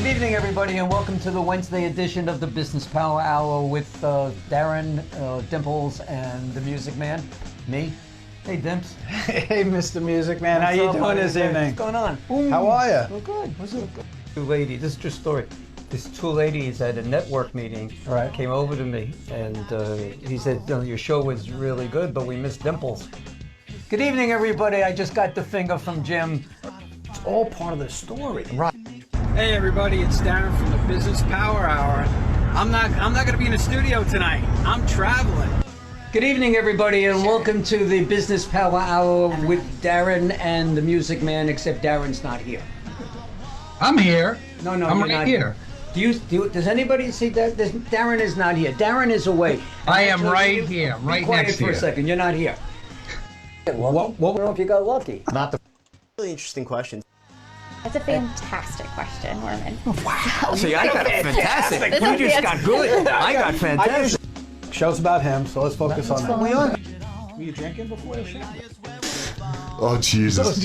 Good evening, everybody, and welcome to the Wednesday edition of the Business Power Hour with Darren, Dimples, and the Music Man. Me. Hey, Dimps. Hey, Mr. Music Man. How you doing this evening? What's going on? How are you? Well, good. What's it? Two ladies. This is a true story. These two ladies at a network meeting came over to me, and he said, your show was really good, but we missed Dimples. Good evening, everybody. I just got the finger from Jim. It's all part of the story. Right. Hey everybody, it's Darren from the Business Power Hour. I'm not going to be in the studio tonight. I'm traveling. Good evening, everybody, and welcome to the Business Power Hour with Darren and the Music Man, except Darren's not here. I'm here. No, I'm you're right not here. Does anybody see that? Darren is not here. Darren is away. I am right here, right next to you. Be quiet for a second. You're not here. What? I don't know if you got lucky. Not the really interesting question. That's a fantastic question, Norman. Wow. See, I got fantastic. You just got good. I got fantastic. Show's about him, so let's focus on that. Were you drinking before the show? Oh, Jesus.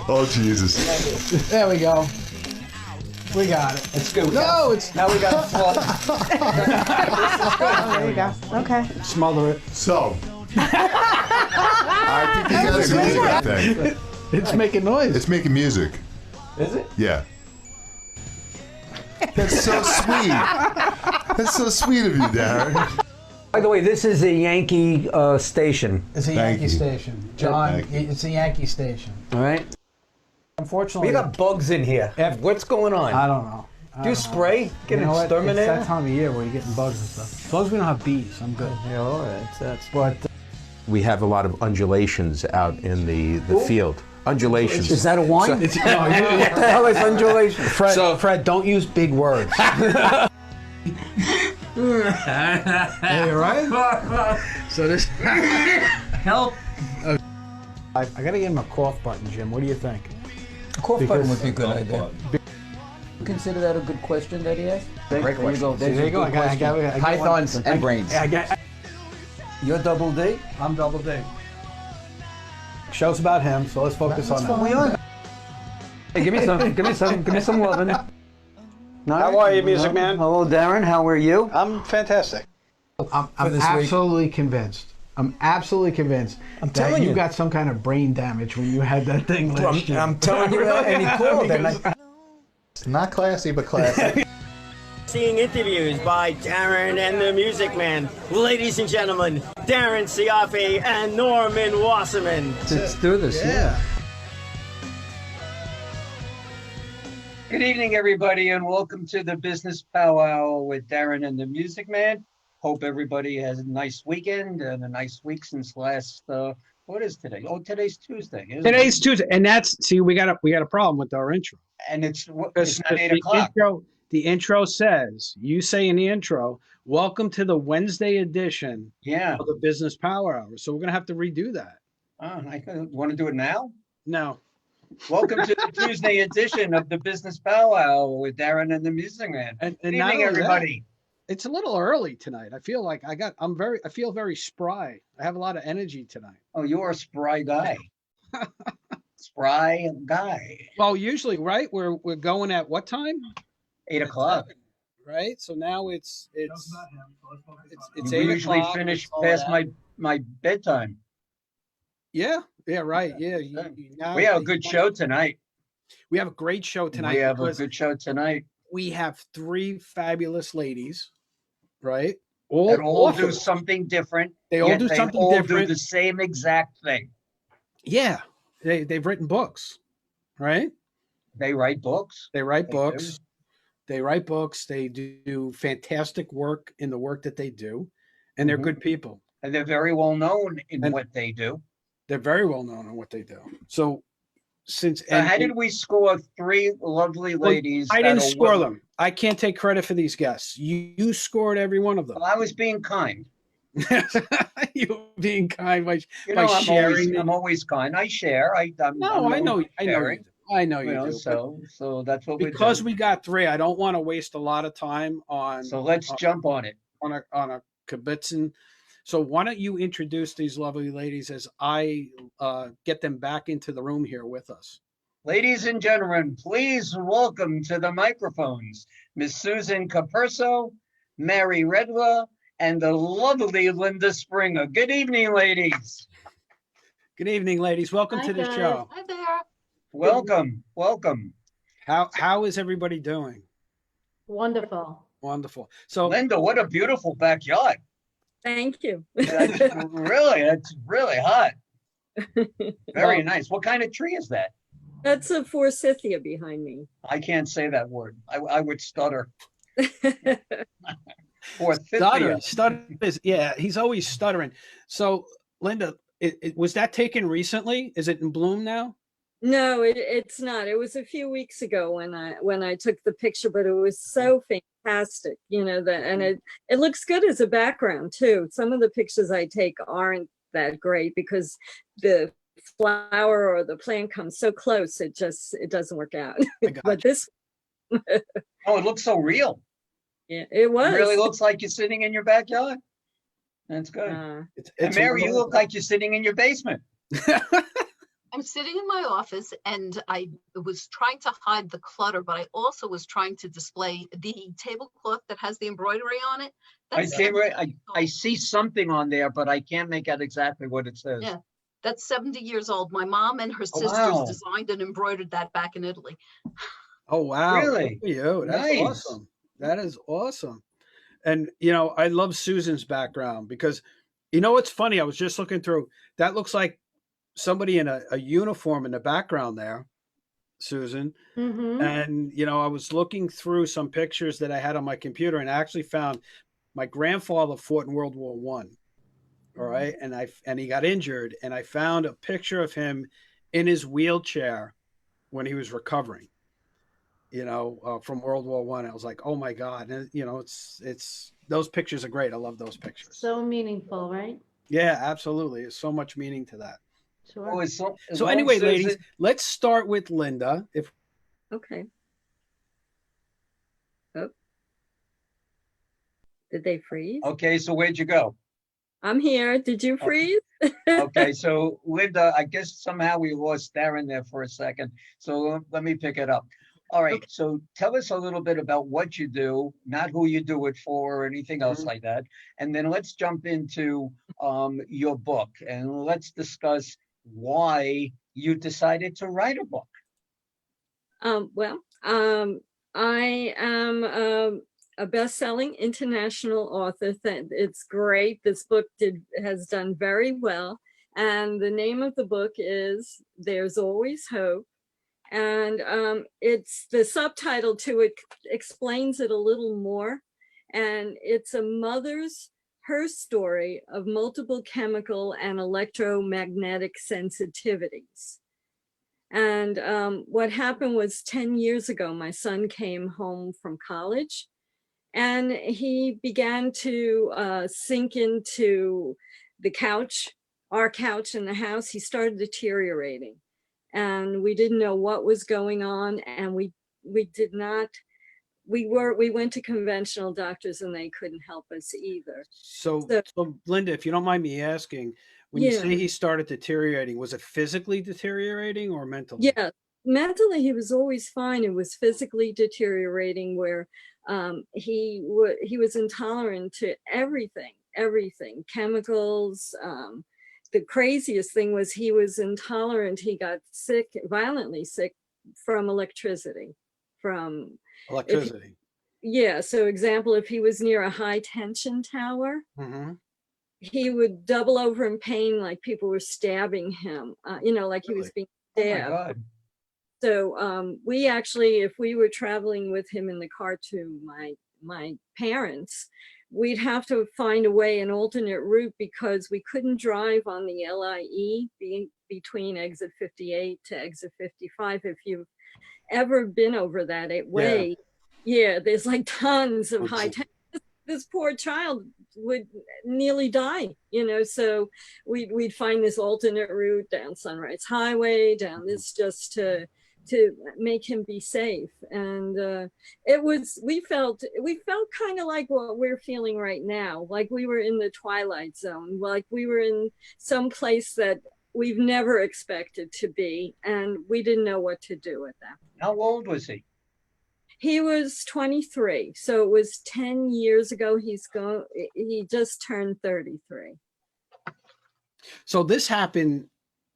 Oh, Jesus. There we go. We got it. It's good. No, it's... Now we got to There you go. Okay. Smother it. So. I think that's a music thing. It's making noise. It's making music. Is it? Yeah. That's so sweet. That's so sweet of you, Darren. By the way, this is a Yankee station. It's a Thank Yankee you. station. John, Thank you. it's a Yankee station. All right. Unfortunately... We got bugs in here. What's going on? I don't know. Do you spray? Get an exterminator? It's that time of year where you're getting bugs and stuff. As long as we don't have bees, I'm good. Yeah, all right. But... We have a lot of undulations out in the field. Undulations. Is that a wine? No, what the hell is undulation? Fred, don't use big words. Hey, right? So this... Help. I gotta give him a cough button, Jim. What do you think? A cough button would be a good idea. Consider that a good question that he asked? Great question. There you go. I got Pythons and brains. You're double D? I'm double D. Show's about him, so let's focus on that. Hey, give me some loving. How are you, Music Man? Hello, Darren. How are you? I'm fantastic. I'm absolutely convinced. I'm absolutely convinced that telling you you. got some kind of brain damage when you had that thing last year. I'm telling you, and he called. Not classy, but classy. Seeing interviews by Darren and the Music Man. Ladies and gentlemen, Darren Siafi and Norman Wasserman. Let's do this. Yeah. Good evening, everybody, and welcome to the Business Power Hour with Darren and the Music Man. Hope everybody has a nice weekend and a nice week since last. What is today? Oh, today's Tuesday. Today's Tuesday, and we got a problem with our intro. And it's not 8 o'clock. The intro says, you say in the intro, welcome to the Wednesday edition of the Business Power Hour. So we're going to have to redo that. Want to do it now? No. Welcome to the Tuesday edition of the Business Power Hour with Darren and the Music Man. And Good not evening, only everybody. That, it's a little early tonight. I feel like I feel very spry. I have a lot of energy tonight. Oh, you're a spry guy. Spry guy. Well, usually, right? We're going at what time? 8 o'clock. Right? So now it's We 8 usually o'clock. finish past my bedtime. Yeah, right. Yeah. We have a good show tonight. We have a great show tonight. We have a good show tonight. We have three fabulous ladies, right? That all do something different. They all do something different. They all do the same exact thing. Yeah. They've written books, right? They write books. They write books. They write books. They do fantastic work in the work that they do. And they're good people. And they're very well known in what they do. They're very well known in what they do. So how did we score three lovely ladies? I didn't score them. I can't take credit for these guests. You scored every one of them. Well, I was being kind. You being kind by I'm sharing. I'm always kind. I share. I know. I know you do. So that's what because we got three. I don't want to waste a lot of time on. So let's jump on it on a kibitzing. So why don't you introduce these lovely ladies as I get them back into the room here with us? Ladies and gentlemen, please welcome to the microphones Miss Susan Capurso, Mary Redler, and the lovely Linda Springer. Good evening, ladies. Good evening, ladies. Welcome Hi, to the guys. show. Hi there. Welcome, welcome. How is everybody doing? Wonderful. Wonderful. So, Linda, what a beautiful backyard. Thank you. That's really hot. Very nice. What kind of tree is that? That's a forsythia behind me. I can't say that word. I would stutter. Forsythia. Yeah, he's always stuttering. So, Linda, was that taken recently? Is it in bloom now? No, it's not. It was a few weeks ago when I took the picture, but it was so fantastic, and it looks good as a background too. Some of the pictures I take aren't that great because the flower or the plant comes so close, it doesn't work out. But this oh, it looks so real. Yeah, it was. It really looks like you're sitting in your backyard. That's good. And Mary, you look like you're sitting in your basement. I'm sitting in my office and I was trying to hide the clutter, but I also was trying to display the tablecloth that has the embroidery on it. I see something on there, but I can't make out exactly what it says. Yeah, that's 70 years old. My mom and her sisters designed and embroidered that back in Italy. Oh, wow. Really? That's nice. Awesome. That is awesome. And, I love Susan's background because, what's funny? I was just looking through, that looks like somebody in a uniform in the background there, Susan. Mm-hmm. And, I was looking through some pictures that I had on my computer and I actually found my grandfather fought in World War I. All right. And he got injured. And I found a picture of him in his wheelchair when he was recovering, from World War I. I was like, oh my God. And, it's those pictures are great. I love those pictures. So meaningful, right? Yeah, absolutely. There's so much meaning to that. Sure. So anyway, ladies, let's start with Linda. Okay. Oh. Did they freeze? Okay, so where'd you go? I'm here. Did you freeze? Okay, so Linda, I guess somehow we lost Darren there for a second. So let me pick it up. All right, okay. So tell us a little bit about what you do, not who you do it for or anything else like that. And then let's jump into your book and let's discuss why you decided to write a book. I am a best-selling international author. It's great. This book has done very well. And the name of the book is There's Always Hope. And it's the subtitle to it explains it a little more. And it's her story of multiple chemical and electromagnetic sensitivities. And what happened was 10 years ago, my son came home from college and he began to sink into the couch, our couch in the house. He started deteriorating and we didn't know what was going on. And we went to conventional doctors and they couldn't help us either. So Linda, if you don't mind me asking, when you say he started deteriorating, was it physically deteriorating or mentally? Yeah, mentally he was always fine. It was physically deteriorating where he was intolerant to everything, chemicals. The craziest thing was he was intolerant. He got violently sick from electricity. So example, if he was near a high tension tower, he would double over in pain like people were stabbing him, like he was being stabbed. Oh my God. So we actually, if we were traveling with him in the car to my parents, we'd have to find a way, an alternate route, because we couldn't drive on the LIE between exit 58 to exit 55. If you've ever been over that way, there's like tons of high tension. This poor child would nearly die, so we'd find this alternate route down Sunrise Highway, down this just to make him be safe. And we felt kind of like what we're feeling right now, like we were in the twilight zone, like we were in some place that we've never expected to be, and we didn't know what to do with them. How old was he? He was 23, so it was 10 years ago. He just turned 33. So this happened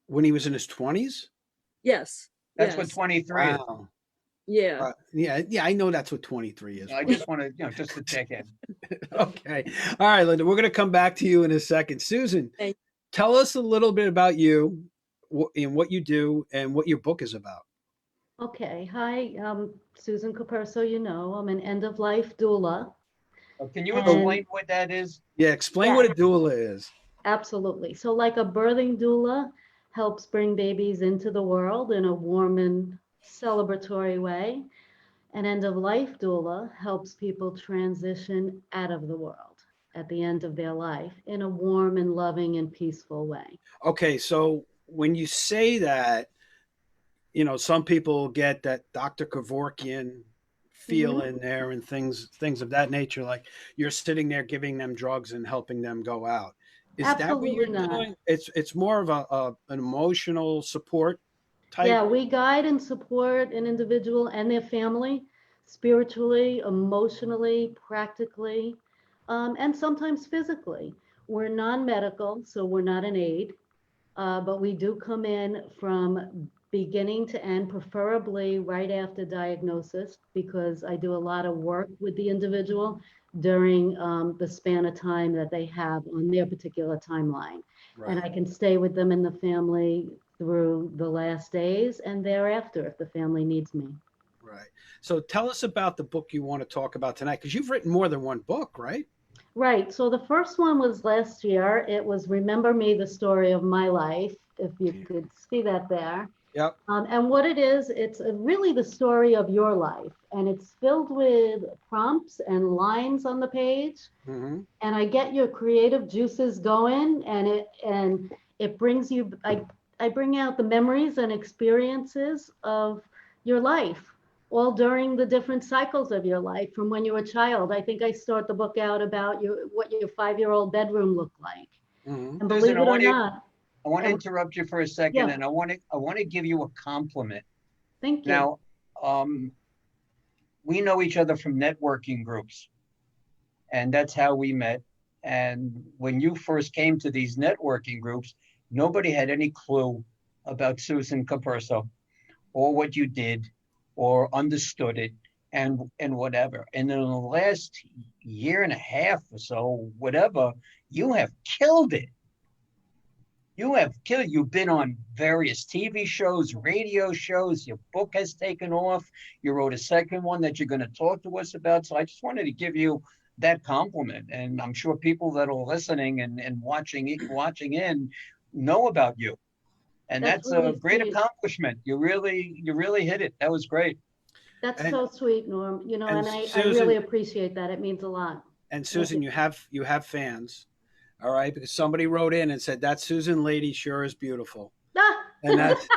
when he was in his 20s? Yes. That's yes. what 23 is. Wow. Yeah. Yeah, I know that's what 23 is. I just want to, just to check in. Okay. All right, Linda, we're going to come back to you in a second. Susan, tell us a little bit about you and what you do and what your book is about. Okay. Hi, Susan Capurso. I'm an end-of-life doula. Can you explain what that is? Yeah, explain what a doula is. Absolutely. So like a birthing doula helps bring babies into the world in a warm and celebratory way. An end-of-life doula helps people transition out of the world at the end of their life in a warm and loving and peaceful way. Okay, so when you say that, some people get that Dr. Kevorkian feel in there and things of that nature, like you're sitting there giving them drugs and helping them go out. Is Absolutely that what you're doing? It's more of an emotional support type. Yeah, we guide and support an individual and their family spiritually, emotionally, practically, and sometimes physically. We're non-medical, so we're not an aid, but we do come in from beginning to end, preferably right after diagnosis, because I do a lot of work with the individual during the span of time that they have on their particular timeline. Right. And I can stay with them and the family through the last days and thereafter if the family needs me. Right. So tell us about the book you want to talk about tonight, because you've written more than one book, right? Right. So the first one was last year. It was Remember Me, the Story of My Life, if you could see that there. Yep. And what it is, it's really the story of your life, and it's filled with prompts and lines on the page. Mm-hmm. And I get your creative juices going, and it brings you. I bring out the memories and experiences of your life, all during the different cycles of your life from when you were a child. I think I start the book out about what your 5-year-old bedroom looked like. Mm-hmm. And believe it or not. I want to interrupt you for a second, and I want to give you a compliment. Thank you. Now, we know each other from networking groups, and that's how we met. And when you first came to these networking groups, nobody had any clue about Susan Capurso or what you did or understood it and whatever. And in the last year and a half or so, whatever, you have killed it. You've been on various TV shows, radio shows. Your book has taken off. You wrote a second one that you're going to talk to us about. So I just wanted to give you that compliment. And I'm sure people that are listening and watching in know about you. And that's really a great accomplishment. You really hit it. That was great. That's so sweet, Norm. And I really appreciate that. It means a lot. And Susan, you have fans. All right, because somebody wrote in and said that Susan lady sure is beautiful. And that's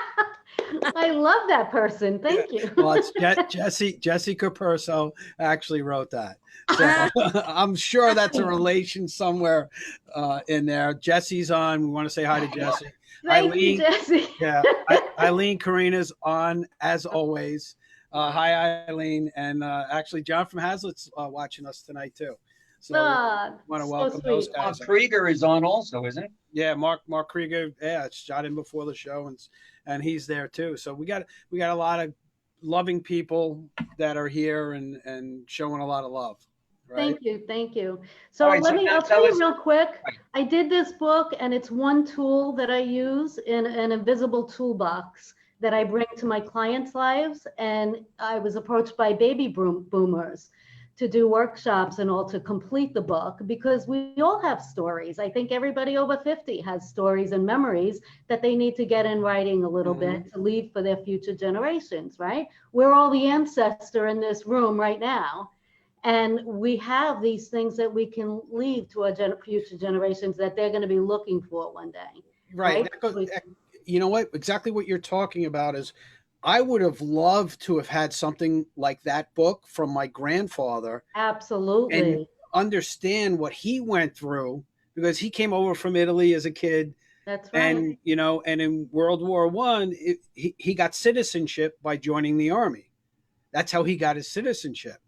I love that person. Thank you. Well, it's Jessie Capurso actually wrote that. So I'm sure that's a relation somewhere in there. Jessie's on. We want to say hi to Jessie. Thank you, Jessie. Yeah, Eileen Karina's on as always. Hi, Eileen, and actually John from Hazlitt's watching us tonight too. So I want to welcome those guys. Mark Krieger is on also, isn't it? Yeah, Mark Krieger. Yeah, it's shot in before the show, and he's there too. So we got a lot of loving people that are here and showing a lot of love. Right? Thank you. So I'll tell you real quick. I did this book, and it's one tool that I use in an invisible toolbox that I bring to my clients' lives. And I was approached by baby boomers to do workshops and all to complete the book, because we all have stories. I think everybody over 50 has stories and memories that they need to get in writing a little bit to leave for their future generations, right? We're all the ancestor in this room right now. And we have these things that we can leave to our future generations that they're going to be looking for one day. Right. You know what? Exactly what you're talking about is I would have loved to have had something like that book from my grandfather. Absolutely. And understand what he went through, because he came over from Italy as a kid That's right. And, you know, and in World War One, he got citizenship by joining the army. That's how he got his citizenship.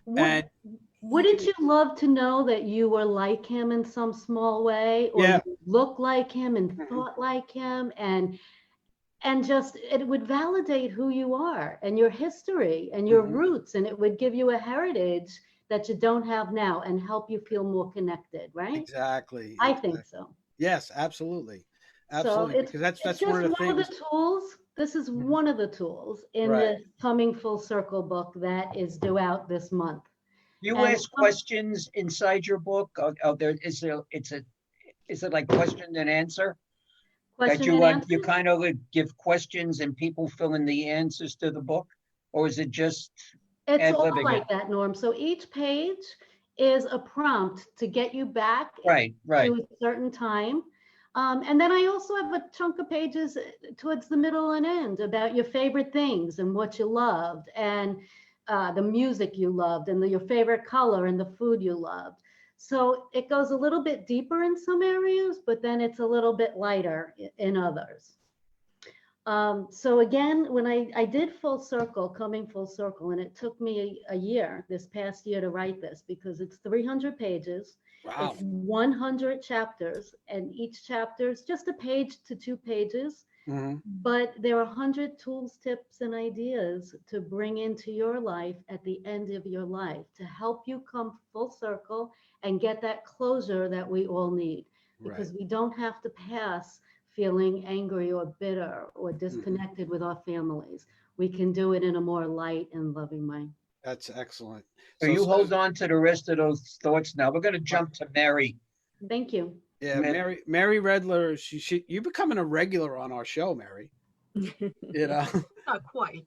Wouldn't you love to know that you were like him in some small way, or you look like him and thought like him, and just it would validate who you are and your history and your roots, and it would give you a heritage that you don't have now and help you feel more connected, right? Exactly. I think so. Yes, absolutely. So it's, because that's just one of the one things. of the tools. This is one of the tools in the Coming Full Circle book that is due out this month. You ask questions inside your book. Is it like question and answer? You kind of give questions and people fill in the answers to the book, or is it just? It's all like that, Norm. So each page is a prompt to get you back to a certain time. And then I also have a chunk of pages towards the middle and end about your favorite things and what you loved, and the music you loved, and your favorite color, and the food you loved. So it goes a little bit deeper in some areas, but then it's a little bit lighter in others. So again, when I did Coming Full Circle, and it took me a year, this past year, to write this, because it's 300 pages. Wow. It's 100 chapters, and each chapter is just a page to 2 pages. But there are 100 tools, tips, and ideas to bring into your life at the end of your life to help you come full circle and get that closure that we all need, because we don't have to pass feeling angry or bitter or disconnected with our families. We can do it in a more light and loving way. That's excellent. So you hold on to the rest of those thoughts now. We're going to jump to Mary. Thank you. Yeah, Mary Redler, you're becoming a regular on our show, Mary. You know, not quite.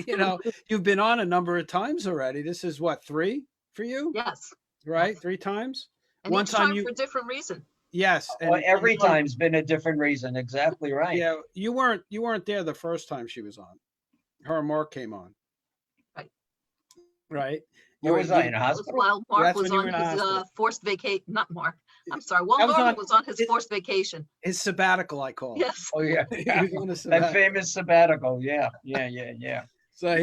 You know, you've been on a number of times already. This is what, 3 for you? Yes. Right, 3 times. And one time for a different reason. Yes, and every time's been a different reason. Exactly right. Yeah, you weren't there the first time she was on. Her and Mark came on. Right. Where was I, in a hospital? While Mark was on his forced vacation. Not Mark. I'm sorry. While Norman was on his forced vacation. His sabbatical, I call it. Yes. Oh yeah. That famous sabbatical. Yeah. So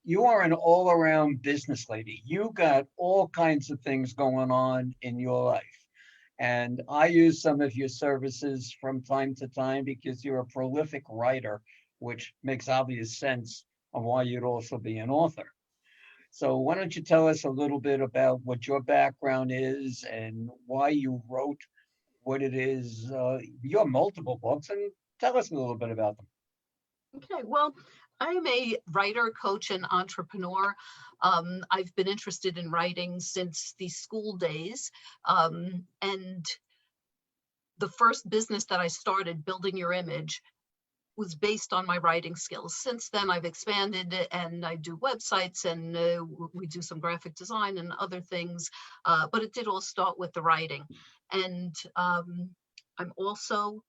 you are an all-around business lady. You got all kinds of things going on in your life. And I use some of your services from time to time because you're a prolific writer, which makes obvious sense of why you'd also be an author. So why don't you tell us a little bit about what your background is and why you wrote what it is, your multiple books, and tell us a little bit about them. Okay, well, I am a writer, coach, and entrepreneur. I've been interested in writing since the school days. And the first business that I started, Building Your Image, was based on my writing skills. Since then, I've expanded and I do websites, and we do some graphic design and other things. But it did all start with the writing. And I'm also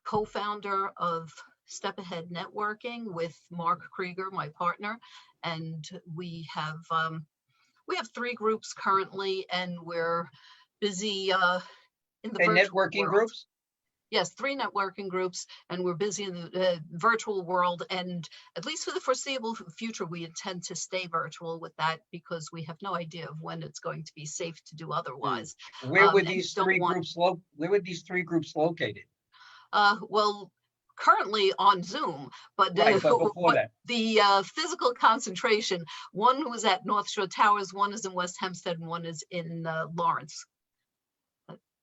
co-founder of Step Ahead Networking with Mark Krieger, my partner, and we have 3 groups currently, and we're busy in the networking world. Groups. Yes, 3 networking groups, and we're busy in the virtual world. And at least for the foreseeable future, we intend to stay virtual with that because we have no idea of when it's going to be safe to do otherwise. Where were these 3 groups? Where were these 3 groups located? Well, currently on Zoom, but the physical concentration, one was at North Shore Towers, one is in West Hempstead, and one is in Lawrence.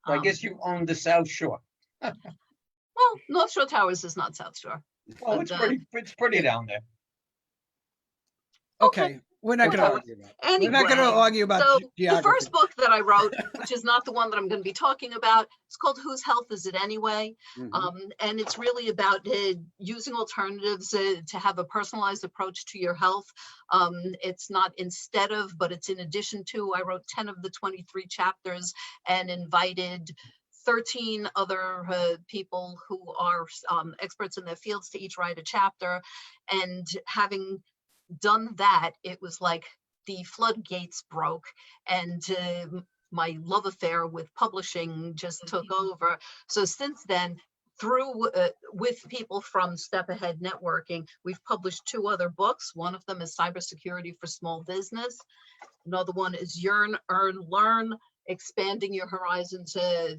I guess you own the South Shore. Well, North Shore Towers is not South Shore. Oh, it's pretty down there. Okay. We're not going to argue about it. Anyway, we're not going to argue about the first book that I wrote, which is not the one that I'm going to be talking about, it's called Whose Health Is It Anyway? And it's really about using alternatives to have a personalized approach to your health. It's not instead of, but it's in addition to. I wrote 10 of the 23 chapters and invited 13 other people who are experts in their fields to each write a chapter. And having done that, it was like the floodgates broke, and my love affair with publishing just took over. So since then, through with people from Step Ahead Networking, we've published 2 other books. One of them is Cybersecurity for Small Business. Another one is Yearn, Earn, Learn, expanding your horizons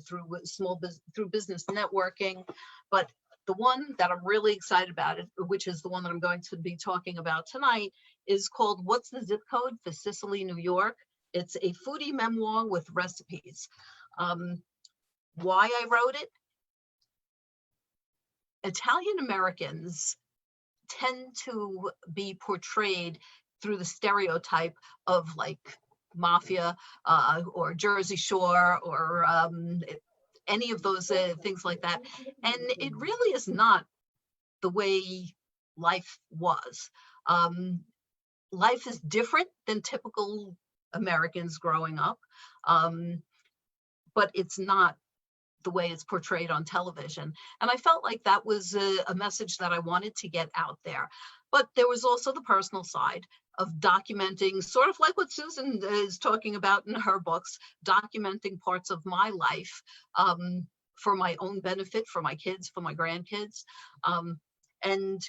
through business networking. But the one that I'm really excited about, which is the one that I'm going to be talking about tonight, is called What's the Zip Code for Sicily, New York? It's a foodie memoir with recipes. Why I wrote it? Italian Americans tend to be portrayed through the stereotype of like mafia or Jersey Shore or any of those things like that. And it really is not the way life was. Life is different than typical Americans growing up, but it's not the way it's portrayed on television. And I felt like that was a message that I wanted to get out there. But there was also the personal side of documenting, sort of like what Susan is talking about in her books, documenting parts of my life for my own benefit, for my kids, for my grandkids. And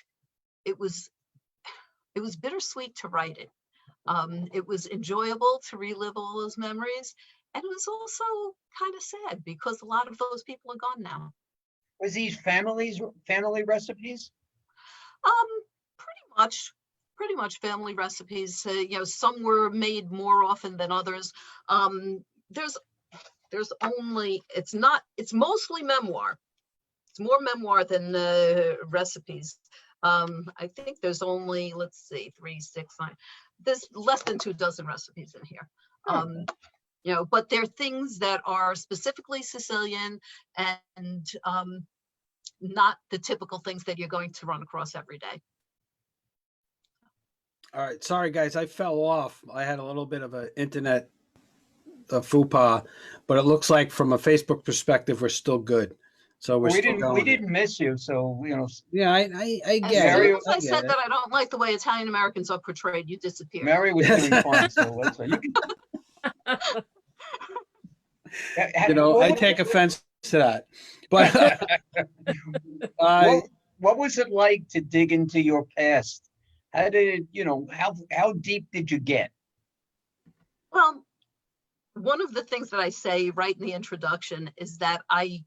it was bittersweet to write it. It was enjoyable to relive all those memories. And it was also kind of sad because a lot of those people are gone now. Was these family recipes? Pretty much family recipes. Some were made more often than others. There's only, it's mostly memoir. It's more memoir than recipes. I think there's only, let's see, 3, 6, 9. There's less than 2 dozen recipes in here. But they're things that are specifically Sicilian and not the typical things that you're going to run across every day. All right, sorry guys, I fell off. I had a little bit of an internet faux pas, but it looks like from a Facebook perspective, we're still good. So we didn't miss you. So Yeah, I get Mary, it. I said that I don't like the way Italian Americans are portrayed. You disappeared. Mary was doing fine, so that's right. I take offense to that. But what was it like to dig into your past? How did how deep did you get? Well, one of the things that I say right in the introduction is that I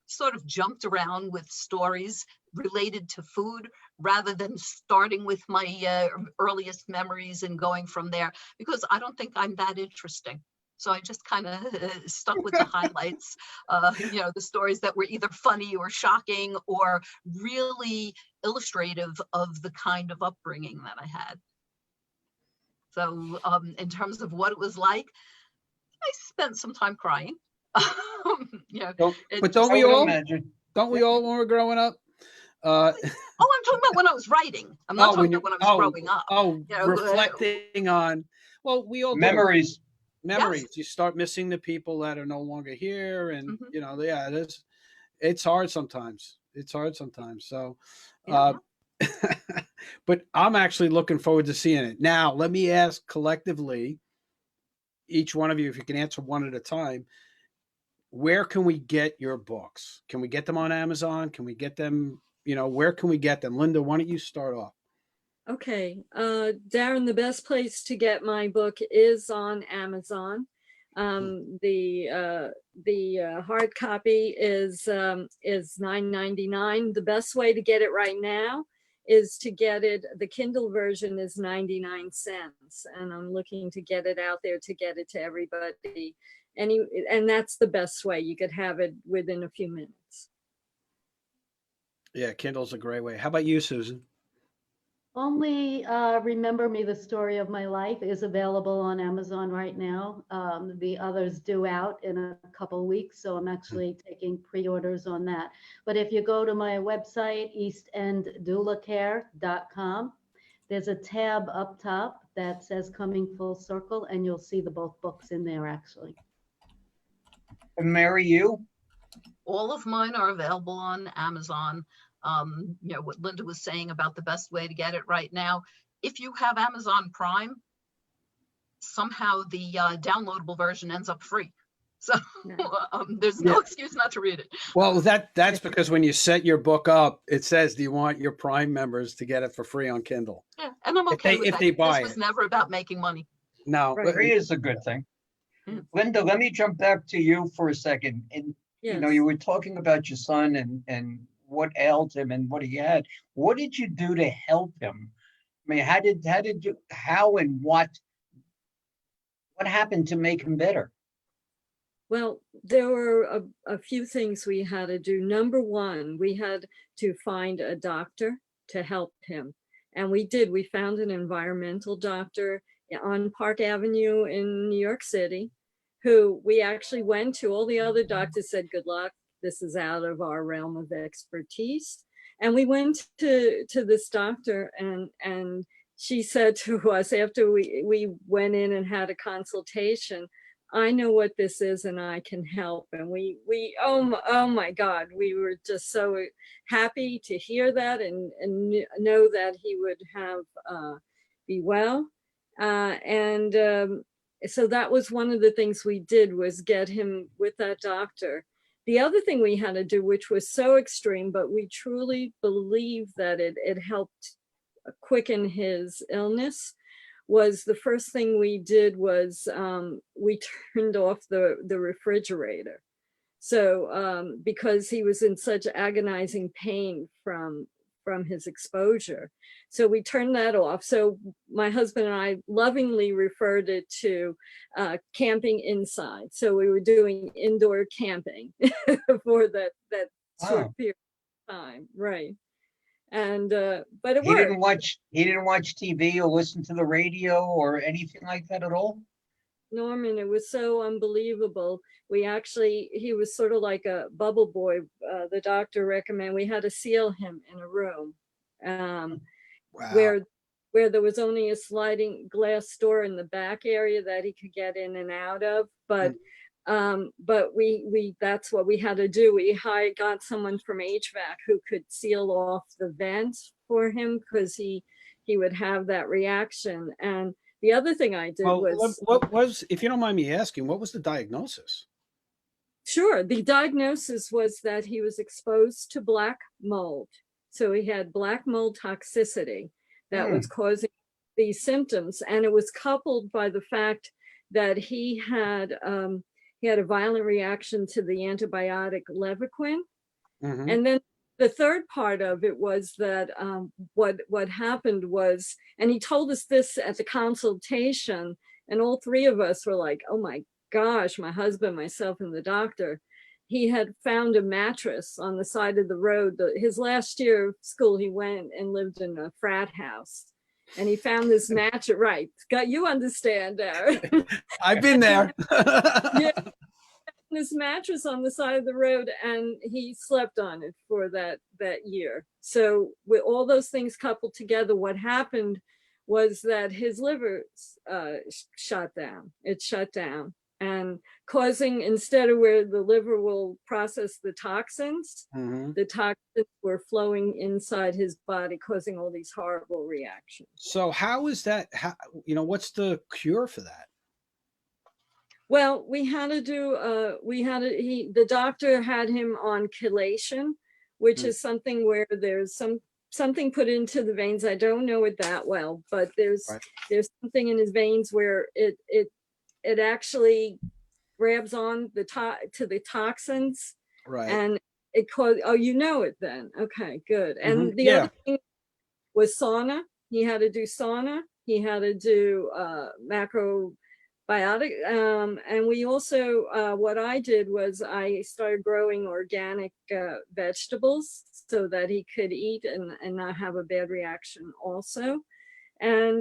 sort of jumped around with stories related to food rather than starting with my earliest memories and going from there, because I don't think I'm that interesting. So I just kind of stuck with the highlights, the stories that were either funny or shocking or really illustrative of the kind of upbringing that I had. So in terms of what it was like, I spent some time crying. But don't we all when we're growing up? I'm talking about when I was writing. I'm not talking about when I was growing up. Reflecting on, we all memories. Memories. Yes. You start missing the people that are no longer here, and it's hard sometimes. So, but I'm actually looking forward to seeing it. Now, let me ask collectively, each one of you, if you can answer one at a time, where can we get your books? Can we get them on Amazon? Can we get them? Where can we get them? Linda, why don't you start off? Okay, Darren, the best place to get my book is on Amazon. The hard copy is $9.99. The best way to get it right now is to get it. The Kindle version is 99 cents, and I'm looking to get it out there to get it to everybody. And that's the best way. You could have it within a few minutes. Yeah, Kindle's a great way. How about you, Susan? Only Remember Me, the Story of My Life is available on Amazon right now. The others due out in a couple weeks, so I'm actually taking pre-orders on that. But if you go to my website, eastenddoulacare.com, there's a tab up top that says Coming Full Circle, and you'll see both books in there, actually. And Mary, you? All of mine are available on Amazon. What Linda was saying about the best way to get it right now, if you have Amazon Prime, somehow the downloadable version ends up free. So there's no excuse not to read it. Well, that's because when you set your book up, it says, "Do you want your Prime members to get it for free on Kindle?" Yeah, and I'm okay with if that. they buy This was it. never about making money. No, Free is a good thing. Linda, let me jump back to you for a second. And you were talking about your son and what ailed him and what he had. What did you do to help him? I mean, how and what happened to make him better? Well, there were a few things we had to do. Number one, we had to find a doctor to help him. And we did. We found an environmental doctor on Park Avenue in New York City, who we actually went to. All the other doctors said, good luck. This is out of our realm of expertise. And we went to this doctor, and she said to us after we went in and had a consultation, I know what this is and I can help. And we oh my God, we were just so happy to hear that and know that he would have be well. So that was one of the things we did, was get him with that doctor. The other thing we had to do, which was so extreme, but we truly believe that it helped quicken his illness, was the first thing we did was we turned off the refrigerator. So because he was in such agonizing pain from his exposure. So we turned that off. So my husband and I lovingly referred it to camping inside. So we were doing indoor camping for that short period of time, right? And but it worked. He didn't watch TV or listen to the radio or anything like that at all? Norman, it was so unbelievable. He was sort of like a bubble boy. The doctor recommended we had to seal him in a room where there was only a sliding glass door in the back area that he could get in and out of. But we that's what we had to do. We got someone from HVAC who could seal off the vents for him, because he would have that reaction. And the other thing I did what was, if you don't mind me asking, what was the diagnosis? Sure. The diagnosis was that he was exposed to black mold. So he had black mold toxicity that was causing these symptoms. And it was coupled by the fact that he had a violent reaction to the antibiotic Levaquin. And then the third part of it was that what happened was, and he told us this at the consultation, and all three of us were like, oh my gosh, my husband, myself, and the doctor. He had found a mattress on the side of the road. His last year of school, he went and lived in a frat house. And he found this mattress, right? You understand, Darren. I've been there. Yeah. This mattress on the side of the road, and he slept on it for that year. So with all those things coupled together, what happened was that his liver shut down. It shut down, and causing, instead of where the liver will process the toxins, the toxins were flowing inside his body, causing all these horrible reactions. So how is that? What's the cure for that? Well, we had to do, the doctor had him on chelation, which is something where there's something put into the veins. I don't know it that well, but there's something in his veins where it actually grabs on to the toxins. Right. And it caused, you know it then. Okay, good. And the other thing was sauna. He had to do sauna. He had to do macrobiotic. And we also, what I did was I started growing organic vegetables so that he could eat and not have a bad reaction also. And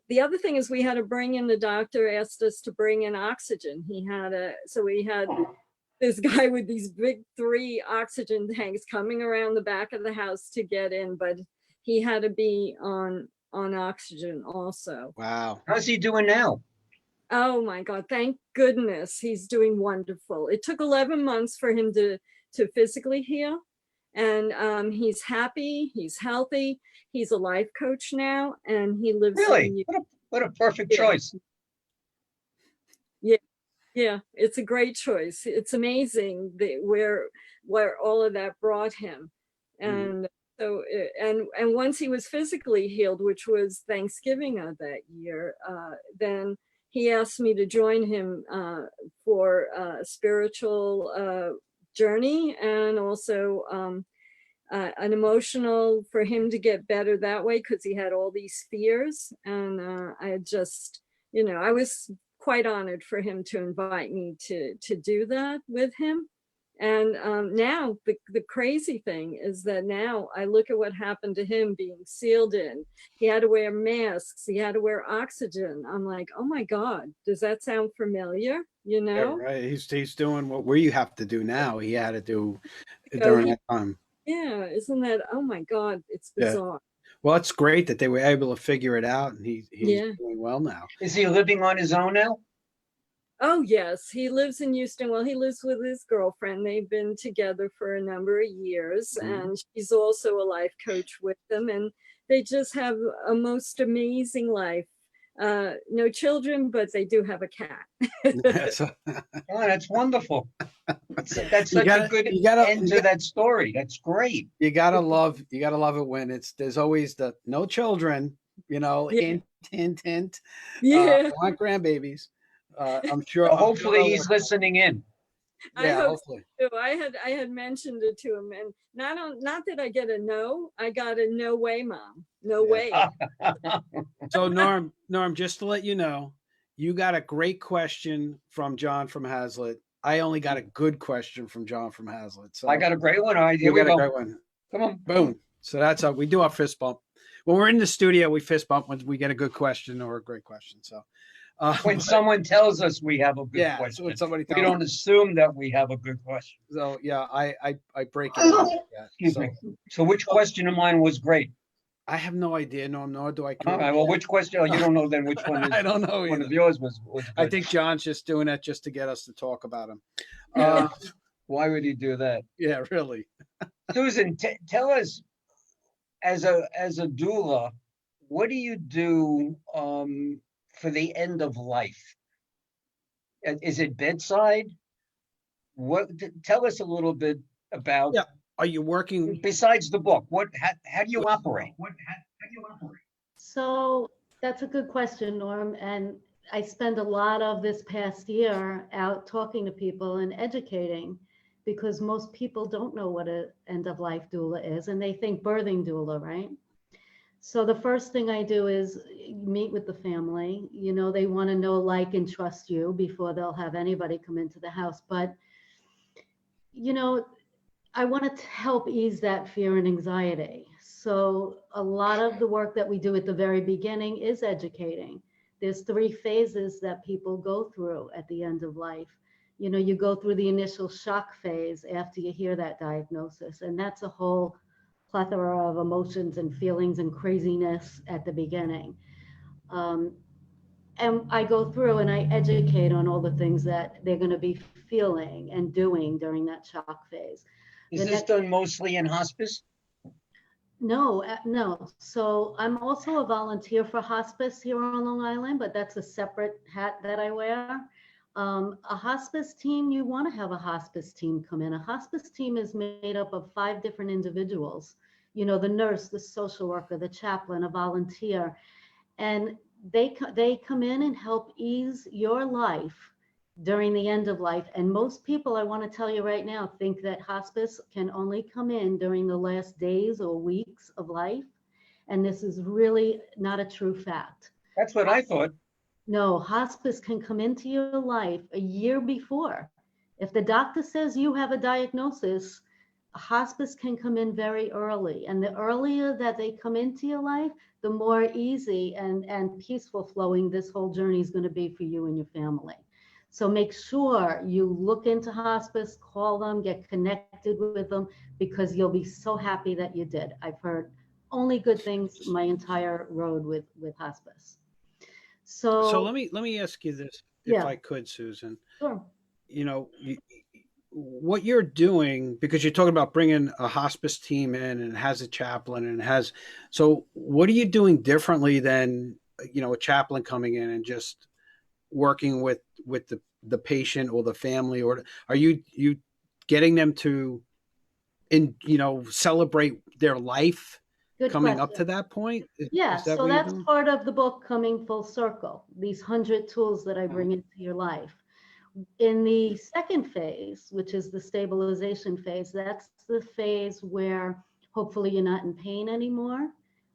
the other thing is we had to bring in, the doctor asked us to bring in oxygen. So we had this guy with these big 3 oxygen tanks coming around the back of the house to get in, but he had to be on oxygen also. Wow. How's he doing now? Oh my God, thank goodness. He's doing wonderful. It took 11 months for him to physically heal. And he's happy, he's healthy. He's a life coach now, and he lives. Really? What a perfect choice. Yeah. Yeah, it's a great choice. It's amazing where all of that brought him. And so and once he was physically healed, which was Thanksgiving of that year, then he asked me to join him for a spiritual journey, and also an emotional, for him to get better that way, because he had all these fears. And I just, I was quite honored for him to invite me to do that with him. And now the crazy thing is that now I look at what happened to him being sealed in. He had to wear masks. He had to wear oxygen. I'm like, oh my God, does that sound familiar? Yeah, right. He's doing what we have to do now. He had to do during that time. Yeah, isn't that, oh my God, it's bizarre. Well, it's great that they were able to figure it out, and he's doing well now. Is he living on his own now? Oh, yes. He lives in Houston. Well, he lives with his girlfriend. They've been together for a number of years, and she's also a life coach with them. And they just have a most amazing life. No children, but they do have a cat. Oh, that's wonderful. That's such a good end to that story. That's great. You gotta love it when there's always the no children, hint, hint, hint. Yeah. I want grandbabies. I'm sure. Hopefully he's listening in. Yeah, hopefully. So I had mentioned it to him, and not that I get a no, I got a no way, Mom. No way. So Norm, just to let you know, you got a great question from John from Hazlitt. I only got a good question from John from Hazlitt. So I got a great one. All right, you got a great one. Come on. Boom. So that's how we do our fist bump. When we're in the studio, we fist bump when we get a good question or a great question. So when someone tells us we have a good question, so when somebody we don't assume that we have a good question. So yeah, I break it up. Excuse me. So which question of mine was great? I have no idea, nor do I. All right. Well, which question? Oh, you don't know then which one is. I don't know. One of yours was I think John's just doing that just to get us to talk about him. Why would he do that? Yeah, really. Susan, tell us, as a doula, what do you do for the end of life? Is it bedside? Tell us a little bit about. Yeah. Are you working besides the book? How do you operate? So that's a good question, Norm. And I spend a lot of this past year out talking to people and educating, because most people don't know what an end-of-life doula is, and they think birthing doula, right? So the first thing I do is meet with the family. They want to know, like, and trust you before they'll have anybody come into the house. But, I want to help ease that fear and anxiety. So a lot of the work that we do at the very beginning is educating. There's 3 phases that people go through at the end of life. You go through the initial shock phase after you hear that diagnosis, and that's a whole plethora of emotions and feelings and craziness at the beginning. And I go through and I educate on all the things that they're going to be feeling and doing during that shock phase. Is this done mostly in hospice? No. So I'm also a volunteer for hospice here on Long Island, but that's a separate hat that I wear. A hospice team, you want to have a hospice team come in. A hospice team is made up of 5 different individuals. The nurse, the social worker, the chaplain, a volunteer, and they come in and help ease your life during the end of life. And most people, I want to tell you right now, think that hospice can only come in during the last days or weeks of life. And this is really not a true fact. That's what I thought. No, hospice can come into your life a year before. If the doctor says you have a diagnosis, hospice can come in very early. And the earlier that they come into your life, the more easy and peaceful flowing this whole journey is going to be for you and your family. So make sure you look into hospice, call them, get connected with them, because you'll be so happy that you did. I've heard only good things my entire road with hospice. So let me ask you this, if I could, Susan. Sure. What you're doing, because you're talking about bringing a hospice team in and it has a chaplain and so what are you doing differently than, a chaplain coming in and just working with the patient or the family, or are you getting them to celebrate their life? Good coming question. up to that point? Yeah, Is that so what you're that's doing? part of the book coming full circle, these 100 tools that I bring into your life. In the second phase, which is the stabilization phase, that's the phase where hopefully you're not in pain anymore.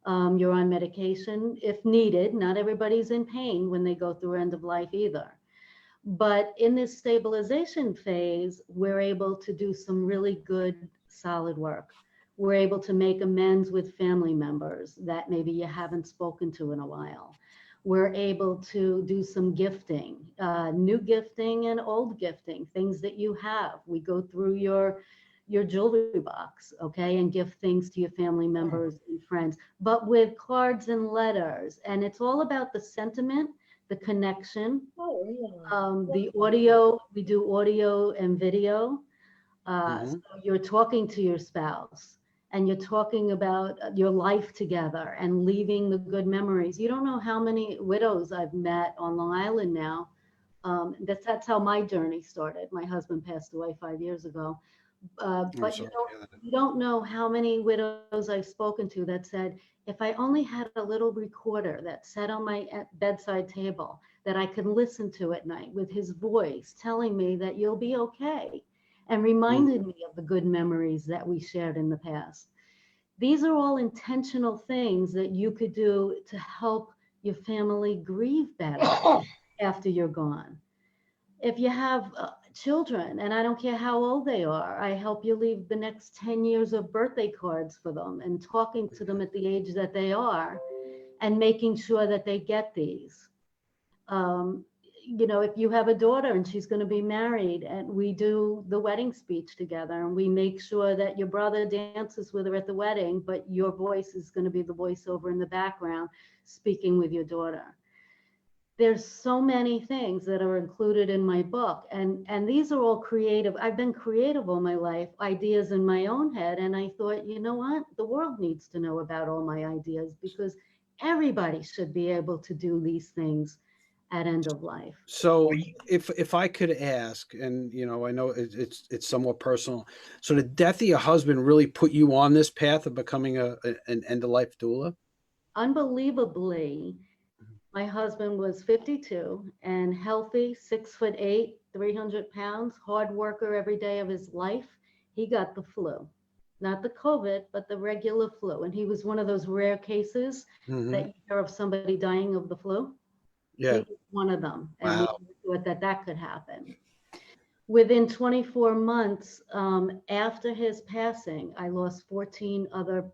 You're on medication if needed. Not everybody's in pain when they go through end of life either. But in this stabilization phase, we're able to do some really good, solid work. We're able to make amends with family members that maybe you haven't spoken to in a while. We're able to do some gifting, new gifting and old gifting, things that you have. We go through your jewelry box, okay, and give things to your family members and friends, but with cards and letters. And it's all about the sentiment, the connection, the audio. We do audio and video. So you're talking to your spouse and you're talking about your life together and leaving the good memories. You don't know how many widows I've met on Long Island now. That's how my journey started. My husband passed away 5 years ago. But you don't know how many widows I've spoken to that said, if I only had a little recorder that sat on my bedside table that I could listen to at night with his voice telling me that you'll be okay, and reminded me of the good memories that we shared in the past. These are all intentional things that you could do to help your family grieve better after you're gone. If you have children, and I don't care how old they are, I help you leave the next 10 years of birthday cards for them and talking to them at the age that they are and making sure that they get these. If you have a daughter and she's going to be married, and we do the wedding speech together, and we make sure that your brother dances with her at the wedding, but your voice is going to be the voiceover in the background speaking with your daughter. There's so many things that are included in my book, and these are all creative. I've been creative all my life, ideas in my own head, and I thought, you know what? The world needs to know about all my ideas, because everybody should be able to do these things at end of life. So if I could ask, and I know it's somewhat personal, so the death of your husband really put you on this path of becoming an end of life doula? Unbelievably, my husband was 52 and healthy, 6'8", 300 pounds, hard worker every day of his life. He got the flu, not the COVID, but the regular flu. And he was one of those rare cases that you hear of somebody dying of the flu. Yeah. He was one of them. And Wow. we thought that could happen. Within 24 months after his passing, I lost 14 other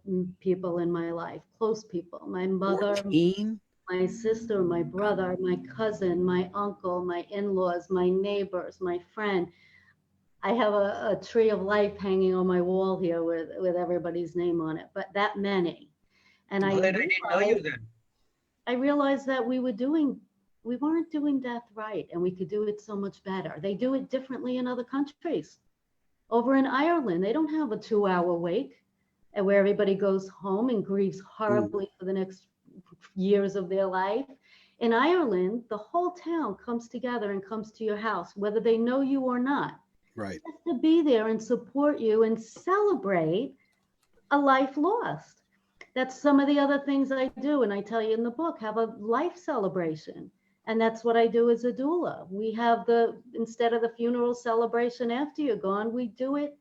people in my life, close people. My mother, 14? My sister, my brother, my cousin, my uncle, my in-laws, my neighbors, my friend. I have a tree of life hanging on my wall here with everybody's name on it, but that many. And I didn't know you then. I realized that we weren't doing death right, and we could do it so much better. They do it differently in other countries. Over in Ireland, they don't have a 2-hour wake where everybody goes home and grieves horribly for the next years of their life. In Ireland, the whole town comes together and comes to your house, whether they know you or not. Right. Just to be there and support you and celebrate a life lost. That's some of the other things I do, and I tell you in the book, have a life celebration. And that's what I do as a doula. We have instead of the funeral celebration after you're gone, we do it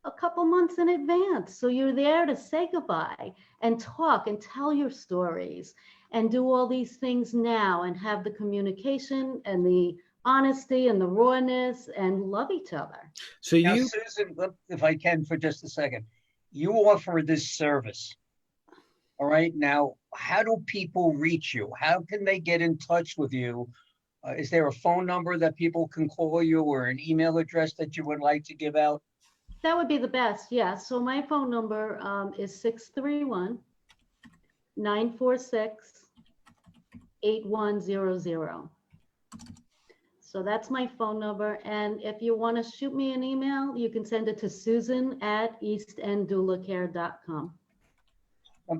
a couple months in advance. So you're there to say goodbye and talk and tell your stories and do all these things now and have the communication and the honesty and the rawness and love each other. So now, Susan, if I can for just a second, you offer this service. All right. Now, how do people reach you? How can they get in touch with you? Is there a phone number that people can call you, or an email address that you would like to give out? That would be the best, yeah. So my phone number is 631-946-8100. So that's my phone number. And if you want to shoot me an email, you can send it to susan@eastenddoulacare.com.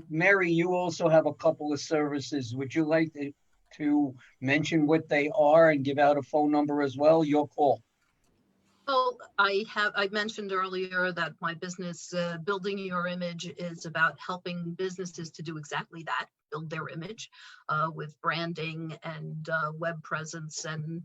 Mary, you also have a couple of services. Would you like to to mention what they are and give out a phone number as well, your call. Well, I mentioned earlier that my business, Building Your Image, is about helping businesses to do exactly that, build their image with branding and web presence and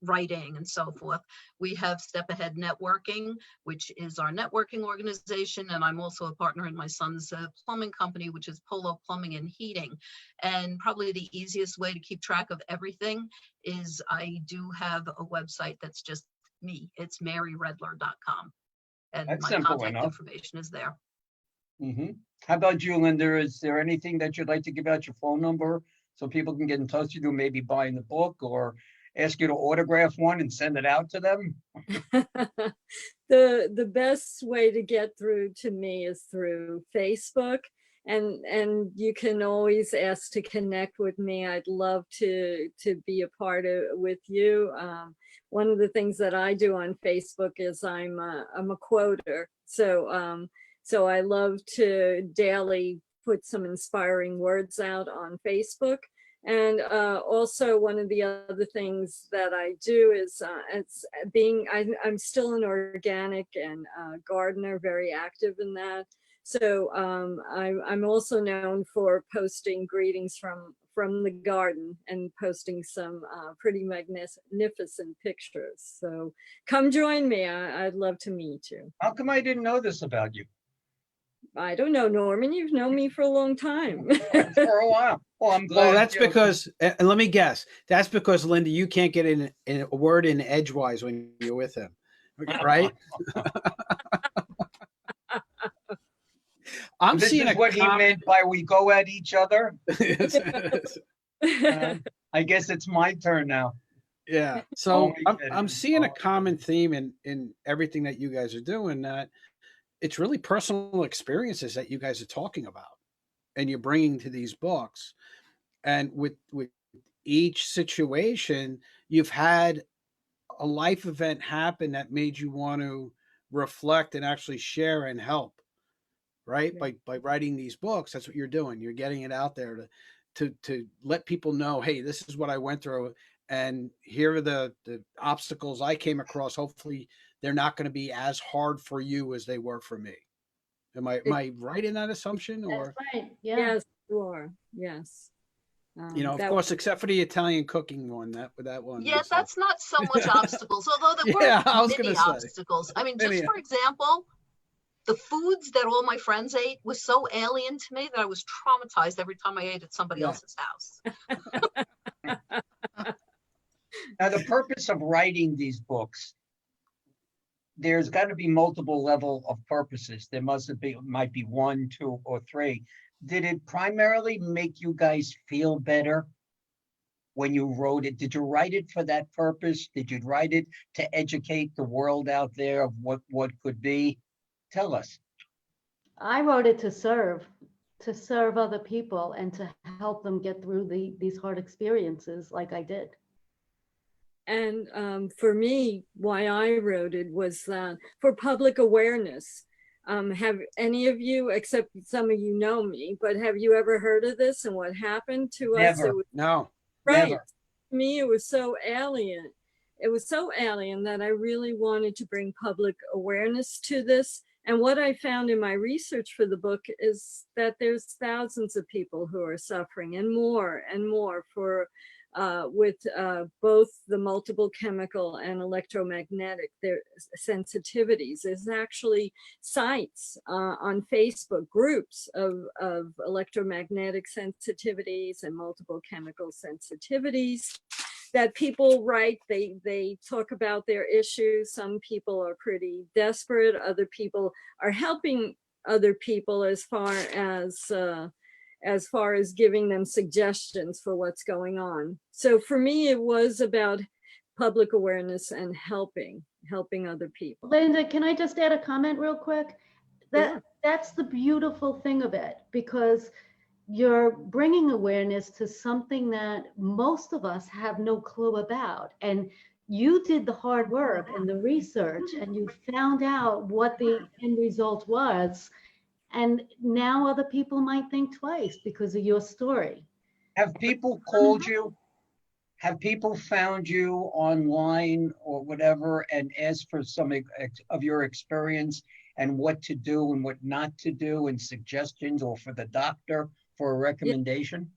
writing and so forth. We have Step Ahead Networking, which is our networking organization, and I'm also a partner in my son's plumbing company, which is Polo Plumbing and Heating. And probably the easiest way to keep track of everything is I do have a website that's just me. It's maryredler.com, and That's my simple contact enough. information is there. How about you, Linda? Is there anything that you'd like to give out your phone number so people can get in touch with you, maybe buying the book or ask you to autograph one and send it out to them? The best way to get through to me is through Facebook, and you can always ask to connect with me. I'd love to be a part of with you. One of the things that I do on Facebook is I'm a quoter, so I love to daily put some inspiring words out on Facebook. And also one of the other things that I do is I'm still an organic and gardener, very active in that. So I'm also known for posting greetings from the garden and posting some pretty magnificent pictures. So come join me. I'd love to meet you. How come I didn't know this about you? I don't know, Norman. You've known me for a long time. For a while. Well, I'm glad. Well, that's because, and let me guess, that's because, Linda, you can't get in a word in edgewise when you're with him, right? I'm this seeing is what he meant by we go at each other. I guess it's my turn now. Yeah. So I'm seeing a common theme in everything that you guys are doing, that it's really personal experiences that you guys are talking about and you're bringing to these books. And with each situation, you've had a life event happen that made you want to reflect and actually share and help, right? Yeah. By writing these books, that's what you're doing. You're getting it out there to let people know, hey, this is what I went through, and here are the obstacles I came across. Hopefully they're not going to be as hard for you as they were for me. Am I right in that assumption? Or that's right. Yeah. Yes, you are. Yes. Of course, except for the Italian cooking one, that one. Yeah, that's not so much obstacles, although there were many obstacles. I mean, just for example, the foods that all my friends ate was so alien to me that I was traumatized every time I ate at somebody else's house. Now, the purpose of writing these books, there's got to be multiple level of purposes. There might be 1, 2, or 3. Did it primarily make you guys feel better when you wrote it? Did you write it for that purpose? Did you write it to educate the world out there of what could be? Tell us. I wrote it to serve other people and to help them get through these hard experiences like I did. And for me, why I wrote it was for public awareness. Have any of you, except some of you know me, but have you ever heard of this and what happened to us? Never. No. Right. Never. To me, it was so alien. It was so alien that I really wanted to bring public awareness to this. And what I found in my research for the book is that there's thousands of people who are suffering, and more for with both the multiple chemical and electromagnetic sensitivities. There's actually sites on Facebook, groups of electromagnetic sensitivities and multiple chemical sensitivities that people write. They talk about their issues. Some people are pretty desperate. Other people are helping other people as far as giving them suggestions for what's going on. So for me, it was about public awareness and helping other people. Linda, can I just add a comment real quick? That's the beautiful thing of it, because you're bringing awareness to something that most of us have no clue about. And you did the hard work and the research, and you found out what the end result was. And now other people might think twice because of your story. Have people called you? Have people found you online or whatever and asked for some of your experience and what to do and what not to do and suggestions, or for the doctor for a recommendation?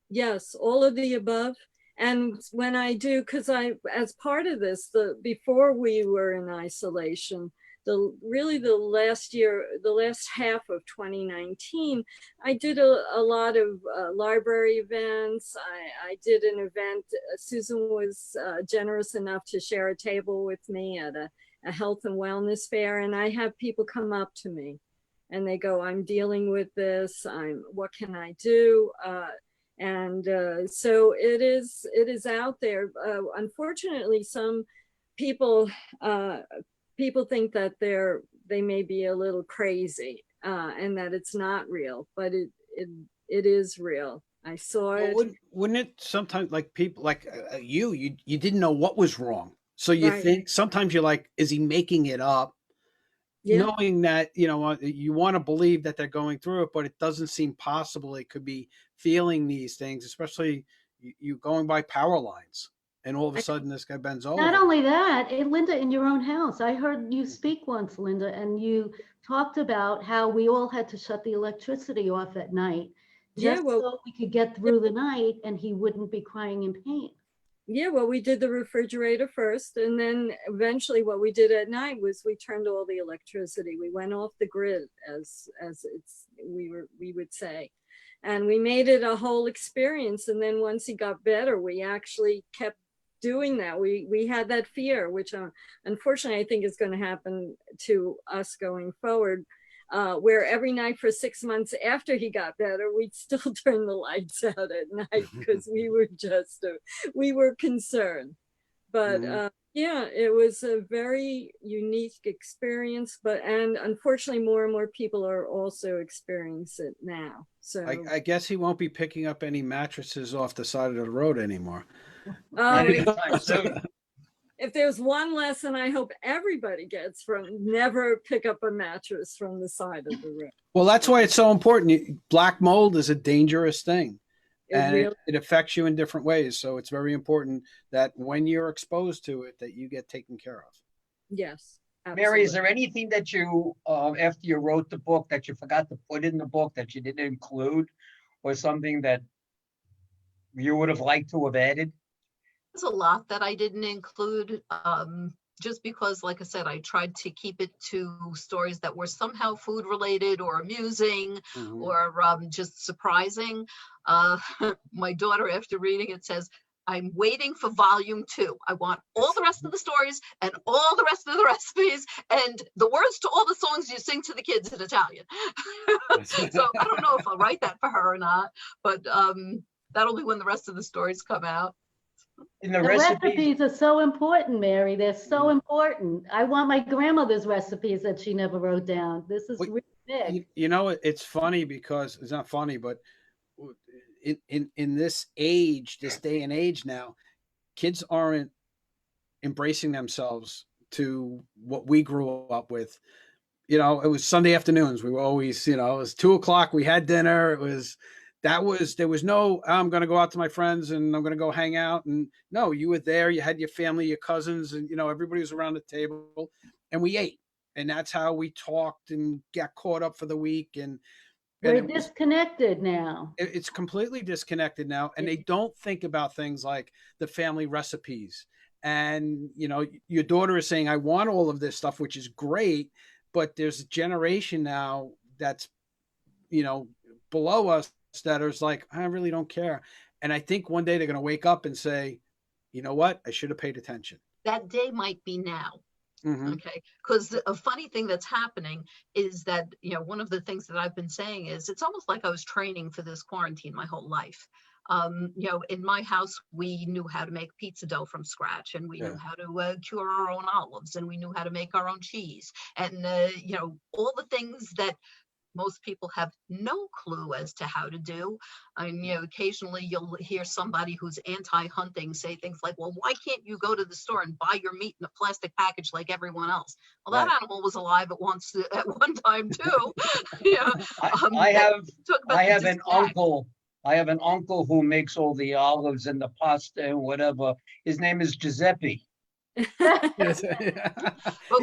Yes, all of the above. And when I do, because as part of this, before we were in isolation, the last half of 2019, I did a lot of library events. I did an event. Susan was generous enough to share a table with me at a health and wellness fair, and I have people come up to me, and they go, "I'm dealing with this. What can I do?" So it is out there. Unfortunately, some people think that they may be a little crazy, and that it's not real, but it is real. I saw it. Wouldn't it sometimes, like people like you didn't know what was wrong, so you think sometimes you're like, is he making it up? Yeah. Knowing that, you want to believe that they're going through it, but it doesn't seem possible. It could be feeling these things, especially you going by power lines, and all of a sudden this guy bends over. Not only that, Linda, in your own house, I heard you speak once, Linda, and you talked about how we all had to shut the electricity off at night so we could get through the night and he wouldn't be crying in pain. Yeah, well, we did the refrigerator first, and then eventually what we did at night was we turned all the electricity. We went off the grid, as we would say, and we made it a whole experience. And then once he got better, we actually kept doing that. We had that fear, which unfortunately I think is going to happen to us going forward. Where every night for 6 months after he got better, we'd still turn the lights out at night because we were concerned. But it was a very unique experience. And unfortunately, more and more people are also experiencing it now. So I guess he won't be picking up any mattresses off the side of the road anymore. If there's one lesson I hope everybody gets from, never pick up a mattress from the side of the room. Well, that's why it's so important. Black mold is a dangerous thing, and it affects you in different ways. So it's very important that when you're exposed to it, that you get taken care of. Yes. Absolutely. Mary, is there anything that you, after you wrote the book, that you forgot to put in the book that you didn't include, or something that you would have liked to have added? There's a lot that I didn't include, just because, like I said, I tried to keep it to stories that were somehow food related or amusing or just surprising. My daughter, after reading it, says, "I'm waiting for volume 2. I want all the rest of the stories and all the rest of the recipes and the words to all the songs you sing to the kids in Italian." So I don't know if I'll write that for her or not, but that'll be when the rest of the stories come out. The recipes are so important, Mary. They're so important. I want my grandmother's recipes that she never wrote down. This is really big. It's funny because it's not funny, but in this age, this day and age now, kids aren't embracing themselves to what we grew up with. It was Sunday afternoons. We were always, it was 2:00. We had dinner. There was no, I'm going to go out to my friends and I'm going to go hang out. And no, you were there, you had your family, your cousins, and, everybody was around the table and we ate. And that's how we talked and got caught up for the week. And we're disconnected now. It's completely disconnected now. And they don't think about things like the family recipes. And, your daughter is saying, I want all of this stuff, which is great. But there's a generation now that's, below us, that is like, I really don't care. And I think one day they're going to wake up and say, you know what? I should have paid attention. That day might be now. Okay. Because a funny thing that's happening is that, one of the things that I've been saying is it's almost like I was training for this quarantine my whole life. In my house, we knew how to make pizza dough from scratch, and we knew how to cure our own olives, and we knew how to make our own cheese, and, all the things that most people have no clue as to how to do. I mean, occasionally you'll hear somebody who's anti-hunting say things like, well, why can't you go to the store and buy your meat in a plastic package like everyone else? Well, that animal was alive at one time too. I have an uncle I have an uncle who makes all the olives and the pasta and whatever. His name is Giuseppe. He's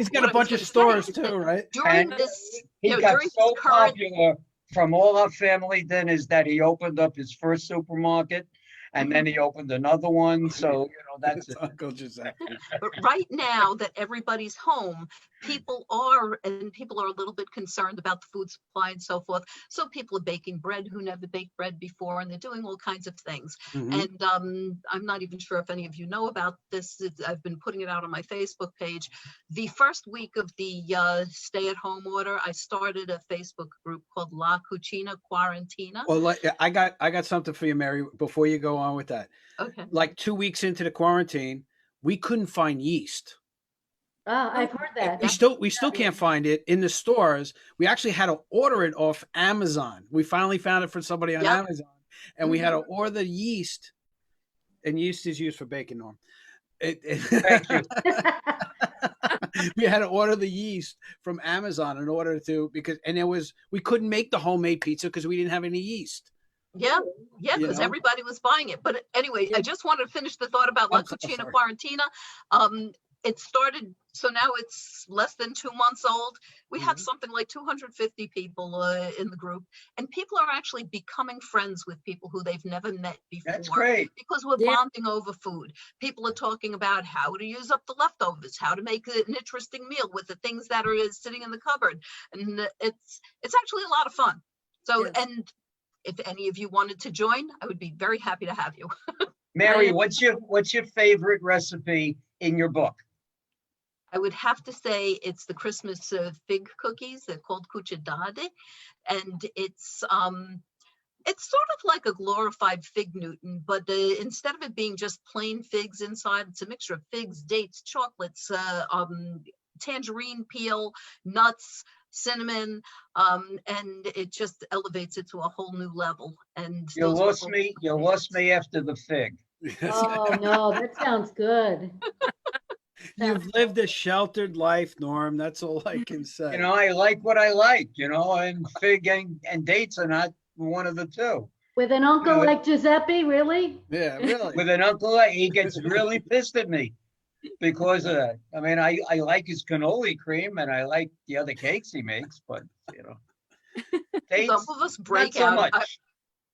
got a bunch of stores too, right? During this, he got so popular from all our family dinners that he opened up his first supermarket, and then he opened another one. So, that's it. Uncle Giuseppe. But right now that everybody's home, people are a little bit concerned about the food supply and so forth. So people are baking bread who never baked bread before, and they're doing all kinds of things. And I'm not even sure if any of you know about this. I've been putting it out on my Facebook page. The first week of the stay-at-home order, I started a Facebook group called La Cucina Quarantina. Well, I got something for you, Mary, before you go on with that. Okay. Like 2 weeks into the quarantine, we couldn't find yeast. I've heard that. We still can't find it in the stores. We actually had to order it off Amazon. We finally found it for somebody on Amazon, and we had to order the yeast. And yeast is used for baking, Norm. Thank you. We had to order the yeast from Amazon in order to we couldn't make the homemade pizza because we didn't have any yeast. Yeah, because everybody was buying it. But anyway, I just wanted to finish the thought about La Cucina Quarantina. It started, so now it's less than 2 months old. We have something like 250 people in the group, and people are actually becoming friends with people who they've never met before. That's great. Because we're bonding over food. People are talking about how to use up the leftovers, how to make an interesting meal with the things that are sitting in the cupboard. And it's actually a lot of fun. So, and if any of you wanted to join, I would be very happy to have you. Mary, what's your favorite recipe in your book? I would have to say it's the Christmas fig cookies. They're called cucciadate, and it's sort of like a glorified fig Newton, but instead of it being just plain figs inside, it's a mixture of figs, dates, chocolates, tangerine peel, nuts, cinnamon, and it just elevates it to a whole new level. And you lost me after the fig. Oh no, that sounds good. You've lived a sheltered life, Norm. That's all I can say. I like what I like, and fig and dates are not one of the two. With an uncle like Giuseppe, really? Yeah, really. With an uncle, he gets really pissed at me because of that. I mean, I like his cannoli cream and I like the other cakes he makes, but dates, some of us break not so out. much.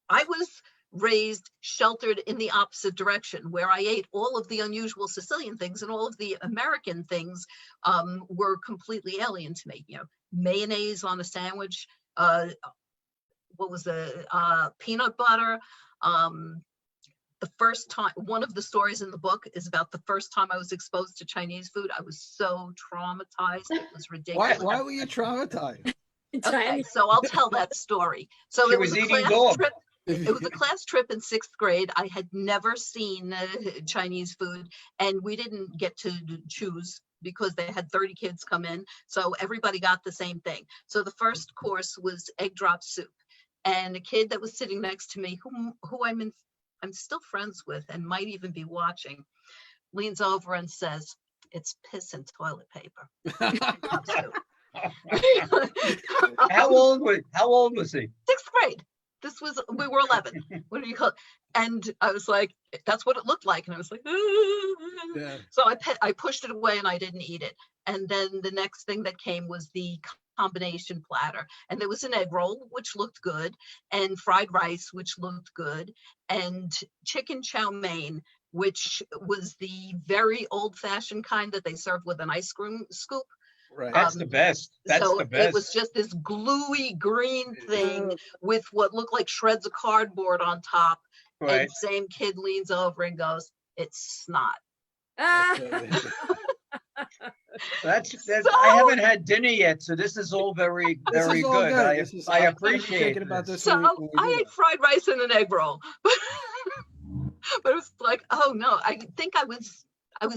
I was raised sheltered in the opposite direction, where I ate all of the unusual Sicilian things, and all of the American things were completely alien to me. Mayonnaise on a sandwich, what was the peanut butter. The first time, one of the stories in the book is about the first time I was exposed to Chinese food. I was so traumatized. It was ridiculous. Why were you traumatized? Okay, so I'll tell that story. So it was a class trip. It was a class trip in 6th grade. I had never seen Chinese food, and we didn't get to choose because they had 30 kids come in. So everybody got the same thing. So the first course was egg drop soup, and a kid that was sitting next to me, who I'm still friends with and might even be watching, leans over and says, "It's piss and toilet paper." How old was he? 6th grade. We were 11. What do you call it? And I was like, that's what it looked like. And I was like, yeah. So I pushed it away and I didn't eat it. And then the next thing that came was the combination platter. And there was an egg roll, which looked good, and fried rice, which looked good, and chicken chow mein, which was the very old-fashioned kind that they served with an ice cream scoop. Right. That's the best. That's the best. It was just this gluey green thing with what looked like shreds of cardboard on top. Right. And the same kid leans over and goes, "It's snot." So, I haven't had dinner yet, so this is all very, very good. I appreciate it. So I ate fried rice and an egg roll, but it was like, oh no, I think I was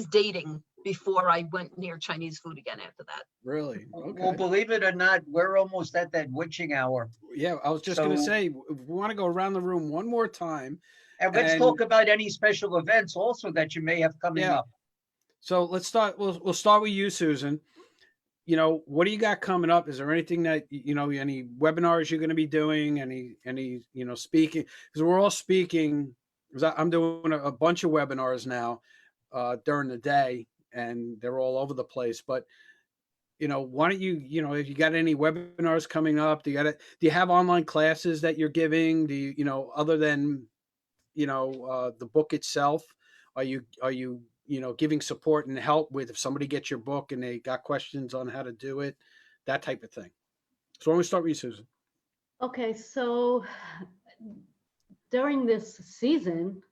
dating before I went near Chinese food again after that. Really? Okay. Well, believe it or not, we're almost at that witching hour. Yeah, I was just going to say, we want to go around the room one more time. And let's talk about any special events also that you may have coming up. So let's start. We'll start with you, Susan. what do you got coming up? Is there anything that, any webinars you're going to be doing, any, speaking? Because we're all speaking. I'm doing a bunch of webinars now during the day, and they're all over the place. But, why don't you, if you got any webinars coming up, do you have online classes that you're giving? Do you, other than, the book itself, are you giving support and help with if somebody gets your book and they got questions on how to do it, that type of thing? So I'm going to start with you, Susan. Okay, so during this season,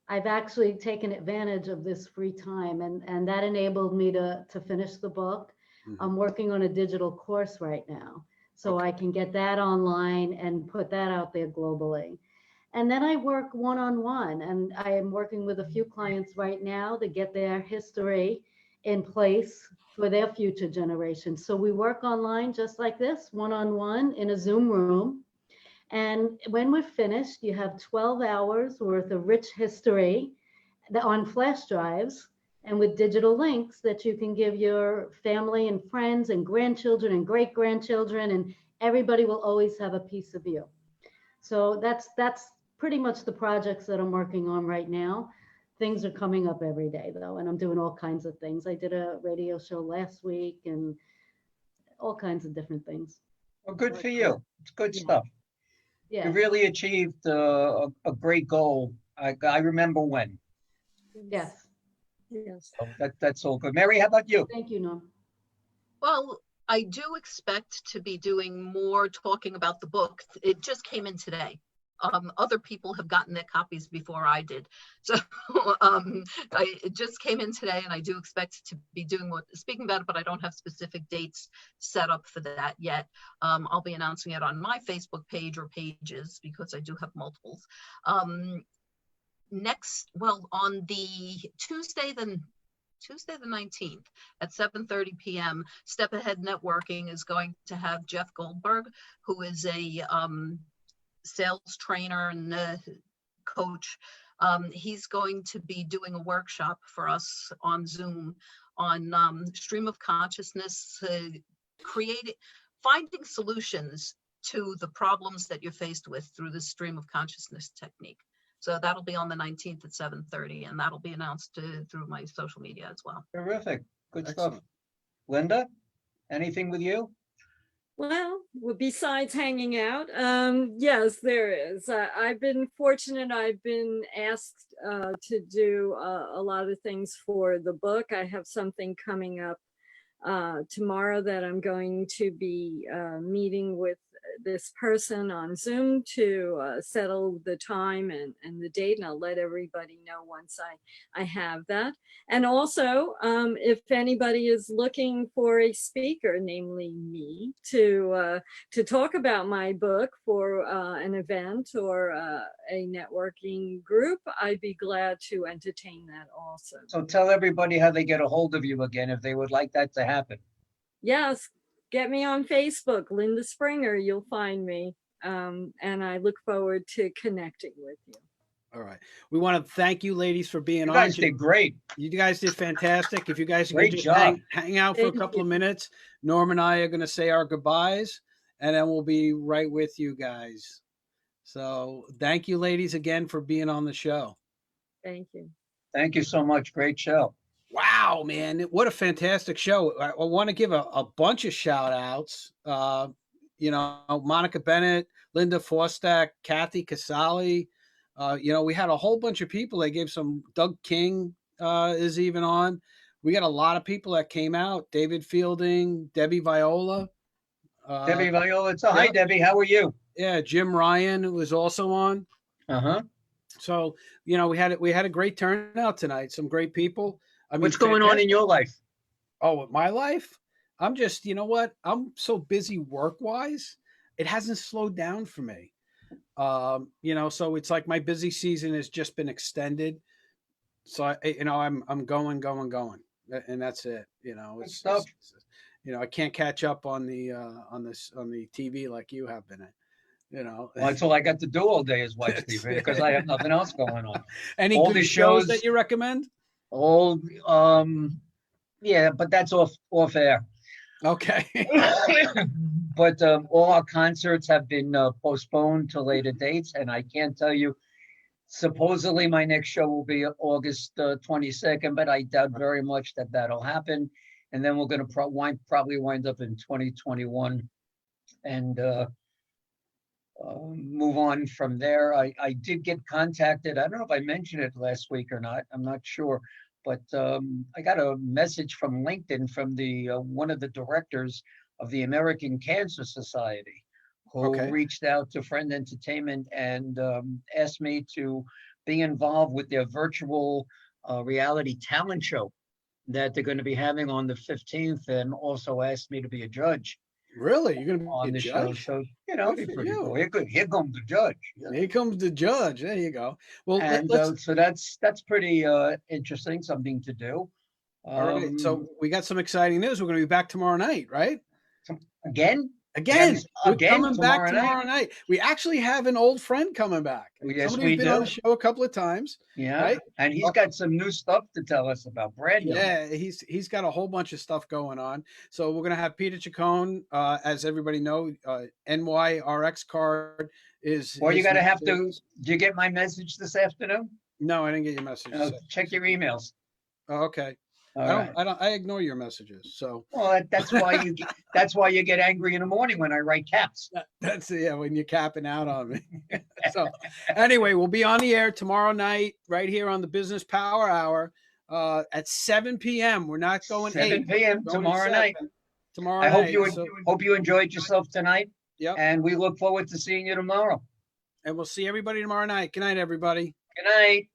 I've actually taken advantage of this free time, and that enabled me to finish the book. Mm-hmm. I'm working on a digital course right now, so I can get that online and put that out there globally. And then I work one-on-one, and I am working with a few clients right now to get their history in place for their future generations. So we work online just like this, one-on-one in a Zoom room. And when we're finished, you have 12 hours worth of rich history on flash drives and with digital links that you can give your family and friends and grandchildren and great-grandchildren, and everybody will always have a piece of you. So that's pretty much the projects that I'm working on right now. Things are coming up every day though, and I'm doing all kinds of things. I did a radio show last week and all kinds of different things. Well, good for you. It's good stuff. Yeah. You really achieved a great goal. I remember when. Yes. Yes. So that's all good. Mary, how about you? Thank you, Norm. Well, I do expect to be doing more talking about the book. It just came in today. Other people have gotten their copies before I did. So it just came in today, and I do expect to be speaking about it, but I don't have specific dates set up for that yet. I'll be announcing it on my Facebook page or pages because I do have multiples. On the Tuesday the 19th at 7:30 p.m., Step Ahead Networking is going to have Jeff Goldberg, who is a sales trainer and coach. He's going to be doing a workshop for us on Zoom on stream of consciousness, finding solutions to the problems that you're faced with through the stream of consciousness technique. So that'll be on the 19th at 7:30, and that'll be announced through my social media as well. Terrific. Good stuff. Linda, anything with you? Well, besides hanging out, yes, there is. I've been fortunate. I've been asked to do a lot of things for the book. I have something coming up tomorrow that I'm going to be meeting with this person on Zoom to settle the time and the date, and I'll let everybody know once I have that. And also, if anybody is looking for a speaker, namely me, to talk about my book for an event or a networking group, I'd be glad to entertain that also. So tell everybody how they get a hold of you again if they would like that to happen. Yes. Get me on Facebook, Linda Springer, you'll find me. And I look forward to connecting with you. All right. We want to thank you ladies for being on. You guys did great. You guys did fantastic. If you guys can just hang out for a couple of minutes, Norm and I are going to say our goodbyes, and then we'll be right with you guys. So thank you ladies again for being on the show. Thank you. Thank you so much. Great show. Wow, man, what a fantastic show. I want to give a bunch of shout outs. Monica Bennett, Linda Forstak, Kathy Casali. We had a whole bunch of people. They gave some, Doug King is even on. We got a lot of people that came out. David Fielding, Debbie Viola. Debbie Viola. So hi, Debbie. How are you? Yeah, Jim Ryan was also on. Uh-huh. So, we had a great turnout tonight. Some great people. What's going on in your life? Oh, my life? I'm just, I'm so busy work-wise. It hasn't slowed down for me. So it's like my busy season has just been extended. So I'm going, and that's it. It's stuff. I can't catch up on the TV like you have been. Well, that's all I got to do all day is watch TV because I have nothing else going on. Any all good shows that you recommend? Yeah, but that's off air. Okay. But all our concerts have been postponed to later dates, and I can't tell you. Supposedly, my next show will be August 22nd, but I doubt very much that that'll happen. And then we're going to probably wind up in 2021 and move on from there. I did get contacted. I don't know if I mentioned it last week or not. I'm not sure. But I got a message from LinkedIn from the one of the directors of the American Cancer Society, who reached out to Friend Entertainment and asked me to be involved with their virtual reality talent show that they're going to be having on the 15th, and also asked me to be a judge. Really? You're going to be on the show? So, you know, be pretty cool. Here comes the judge. Here comes the judge. There you go. Well, and so that's pretty interesting, something to do. All right. So we got some exciting news. We're going to be back tomorrow night, right? Again? We're coming back tomorrow night. We actually have an old friend coming back. Yes, Somebody's been on the show a couple of times. Yeah, right? And he's got some new stuff to tell us about. Brand new. Yeah, he's got a whole bunch of stuff going on. So we're gonna have Peter Chacon, as everybody know, NYRX card is. Well, you gotta have to. Did you get my message this afternoon? No, I didn't get your message. Check your emails. Oh, okay. I ignore your messages. So well, that's why you get angry in the morning when I write caps. That's when you're capping out on me. So anyway, we'll be on the air tomorrow night right here on the Business Power Hour at 7 p.m. We're not going 7 p.m. tomorrow night. Tomorrow I night. hope you enjoyed yourself tonight. Yep. And we look forward to seeing you tomorrow. And we'll see everybody tomorrow night. Good night, everybody. Good night.